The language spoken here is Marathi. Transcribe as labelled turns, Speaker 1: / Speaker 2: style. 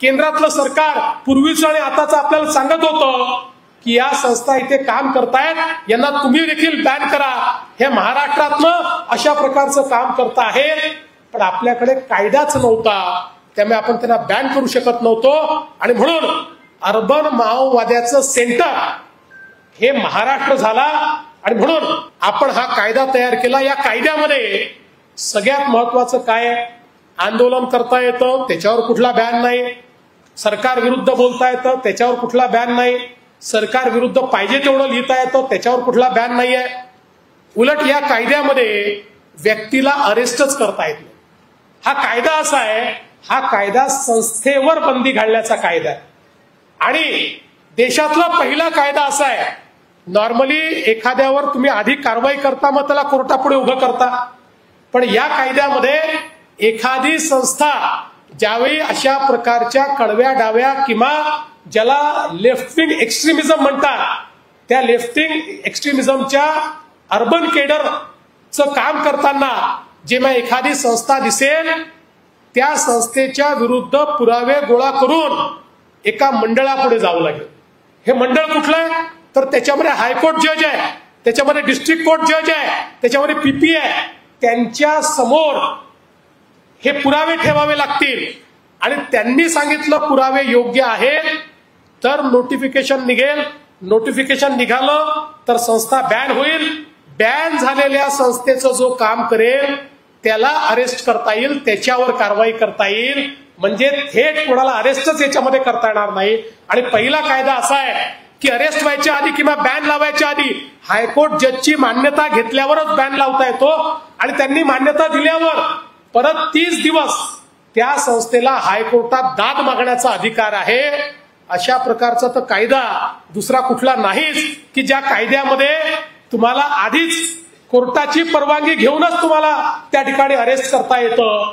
Speaker 1: केंद्रातलं सरकार पूर्वीचं आणि आताचं आपल्याला सांगत होतं की या संस्था इथे काम करतायत, यांना तुम्ही देखील बॅन करा. हे महाराष्ट्रातनं अशा प्रकारचं काम करत आहे, पण आपल्याकडे कायदाच नव्हता, त्यामुळे आपण त्यांना बॅन करू शकत नव्हतो. आणि म्हणून अर्बन माओवाद्याचं सेंटर हे महाराष्ट्र झाला. आणि म्हणून आपण हा कायदा तयार केला. या कायद्यामध्ये सगळ्यात महत्वाचं काय, आंदोलन करता येतं, त्याच्यावर कुठला बॅन नाही. सरकार विरुद्ध बोलता येतं, त्याच्यावर कुठला बॅन नाही. सरकार विरुद्ध पाहिजे तेवढं लिहिता येतं, त्याच्यावर कुठला बॅन नाहीये. उलट या कायद्यामध्ये व्यक्तीला अरेस्टच करता येत नाही. हा कायदा असा आहे, हा कायदा संस्थेवर बंदी घालण्याचा कायदा आहे. आणि देशातला पहिला कायदा असा आहे, नॉर्मली एखाद्यावर तुम्ही आधी कारवाई करता, मग त्याला कोर्टापुढे उभं करता. पण या कायद्यामध्ये एखादी संस्था ज्यावेळी अशा प्रकारच्या कडव्या डाव्या किंवा ज्याला लेफ्ट विंग एक्स्ट्रीमिझम म्हणतात, त्या लेफ्ट विंग एक्स्ट्रीमिझमच्या अर्बन केडरचं काम करताना जेव्हा एखादी संस्था दिसेल, त्या संस्थेच्या विरुद्ध पुरावे गोळा करून एका मंडळापुढे जावं लागेल. हे मंडळ कुठलं आहे, तर त्याच्यामध्ये हायकोर्ट जज आहे, त्याच्यामध्ये डिस्ट्रिक्ट कोर्ट जज आहे, त्याच्यामध्ये पीपी आहे. त्यांच्या समोर हे पुरावे ठेवावे लागतील. आणि त्यांनी सांगितलं पुरावे योग्य आहेत तर नोटिफिकेशन निघेल. नोटिफिकेशन निघालं तर संस्था बॅन होईल. बॅन झालेल्या संस्थेचं जो काम करेल त्याला अरेस्ट करता येईल, त्याच्यावर कारवाई करता येईल. म्हणजे थेट कोणाला अरेस्टच याच्यामध्ये करता येणार नाही. आणि पहिला कायदा असा आहे की अरेस्ट व्हायच्या आधी किंवा बॅन लावायच्या आधी हायकोर्ट जजची मान्यता घेतल्यावरच बॅन लावता येतो. आणि त्यांनी मान्यता दिल्यावर परत 30 दिवस त्या संस्थेला हायकोर्टात दाद मागण्याचा अधिकार आहे. अशा प्रकारचा तर कायदा दुसरा कुठला नाहीच की ज्या कायद्यामध्ये तुम्हाला आधीच कोर्टाची परवानगी घेऊनच तुम्हाला त्या ठिकाणी अरेस्ट करता येतं.